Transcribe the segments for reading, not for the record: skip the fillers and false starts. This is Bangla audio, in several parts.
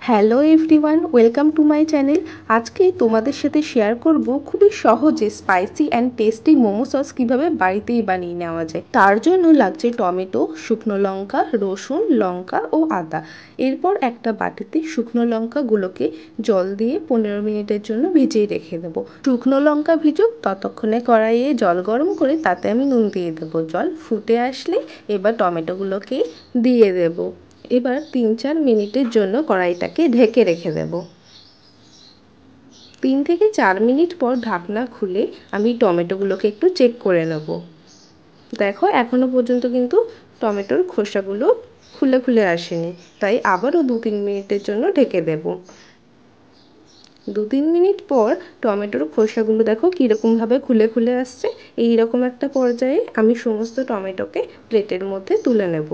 Hello everyone, welcome to my channel. আজকে তোমাদের সাথে শেয়ার করব খুবই সহজে spicy and tasty momo sauce কীভাবে বাড়িতেই বানিয়ে নেওয়া যায়। তার জন্য লাগছে টমেটো, শুকনো লঙ্কা, রসুন, লঙ্কা ও আদা। এরপর একটা বাটিতে শুকনো লঙ্কাগুলোকে জল দিয়ে 15 মিনিটের জন্য ভিজিয়ে রেখে দেবো। শুকনো লঙ্কা ভিজুক, ততক্ষণে কড়াইয়ে জল গরম করে তাতে আমি নুন দিয়ে দেবো। জল ফুটে আসলে এবার টমেটোগুলোকে দিয়ে দেবো। এবার 3-4 মিনিটের জন্য কড়াইটাকে ঢেকে রেখে দেব। 3 থেকে 4 মিনিট পর ঢাকনা খুলে আমি টমেটোগুলোকে একটু চেক করে নেব। দেখো এখনো পর্যন্ত কিন্তু টমেটোর খোসাগুলো খুলে খুলে আসেনি, তাই আবারও 2-3 মিনিটের জন্য ঢেকে দেব। 2-3 মিনিট পর টমেটোর খোসাগুলো দেখো কীরকমভাবে খুলে খুলে আসছে। এই রকম একটা পর্যায়ে আমি সমস্ত টমেটোকে প্লেটের মধ্যে তুলে নেব।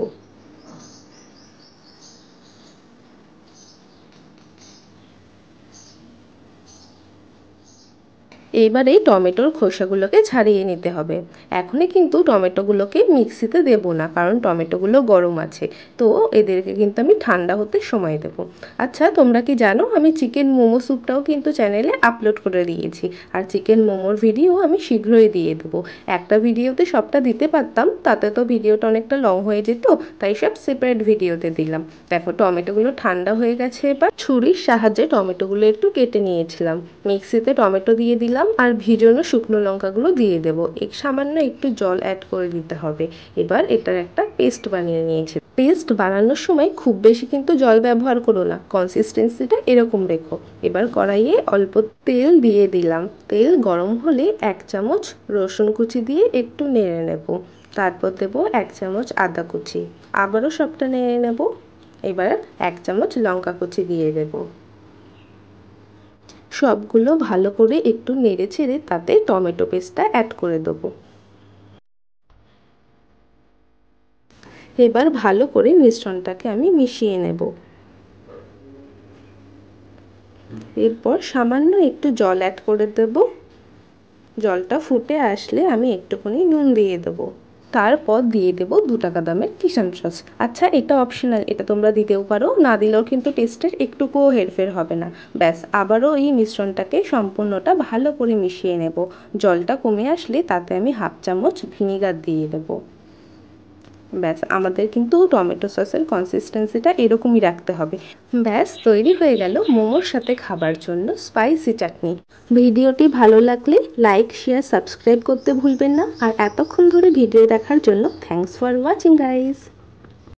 এবার এই টমেটোর খোসাগুলোকে ছাড়িয়ে নিতে হবে। এখনই কিন্তু টমেটোগুলোকে মিক্সিতে দেব না, কারণ টমেটোগুলো গরম আছে, তো এদেরকে কিন্তু আমি ঠান্ডা হতে সময় দেব। আচ্ছা, তোমরা কি জানো আমি চিকেন মোমো স্যুপটাও কিন্তু চ্যানেলে আপলোড করে দিয়েছি, আর চিকেন মোমোর ভিডিও আমি শীঘ্রই দিয়ে দেবো। একটা ভিডিওতে সবটা দিতে পারতাম, তাতে তো ভিডিওটা অনেকটা লং হয়ে যেত, তাই সব সেপারেট ভিডিওতে দিলাম। দেখো টমেটোগুলো ঠান্ডা হয়ে গেছে। এবার ছুরির সাহায্যে টমেটোগুলো একটু কেটে নিয়েছিলাম। মিক্সিতে টমেটো দিয়ে দিলাম আর ভিজানো শুকনো লঙ্কাগুলো দিয়ে দেবো। সামান্য একটু জল অ্যাড করে দিতে হবে। এবার এটার একটা পেস্ট বানিয়ে নিয়েছি। পেস্ট বানানোর সময় খুব বেশি কিন্তু জল ব্যবহার করো না, কনসিস্টেন্সিটা এরকম রেখো। এবার কড়াইয়ে অল্প তেল দিয়ে দিলাম। তেল গরম হলে 1 চামচ রসুন কুচি দিয়ে একটু নেড়ে নেব। তারপর দেবো 1 চামচ আদা কুচি, আবারও সবটা নেড়ে নেব। এবার 1 চামচ লঙ্কা কুচি দিয়ে দেবো। সবগুলো ভালো করে একটু নেড়ে ছেড়ে তাতে টমেটো পেস্টটা অ্যাড করে দেবো। এবার ভালো করে মিশ্রণটাকে আমি মিশিয়ে নেব। এরপর সামান্য একটু জল অ্যাড করে দেব। জলটা ফুটে আসলে আমি একটুখানি নুন দিয়ে দেবো। তারপর দিয়ে দেবো 2 টাকা দামের কিষান সস। আচ্ছা, এটা অপশনাল, এটা তোমরা দিতেও পারো, না দিলেও কিন্তু টেস্টের একটুকুও হেরফের হবে না। ব্যাস, আবারও এই মিশ্রণটাকে সম্পূর্ণটা ভালো করে মিশিয়ে নেব। জলটা কমে আসলে তাতে আমি 1/2 চামচ ভিনিগার দিয়ে দেবো। ব্যাস, আমাদের কিন্তু টমেটো সসের কনসিস্টেন্সিটা এরকমই রাখতে হবে। ব্যাস, তৈরি হয়ে গেল মোমোর সাথে খাবার জন্য স্পাইসি চাটনি। ভিডিওটি ভালো লাগলে লাইক, শেয়ার, সাবস্ক্রাইব করতে ভুলবেন না। আর এতক্ষণ ধরে ভিডিও দেখার জন্য থ্যাঙ্কস ফর ওয়াচিং গাইস।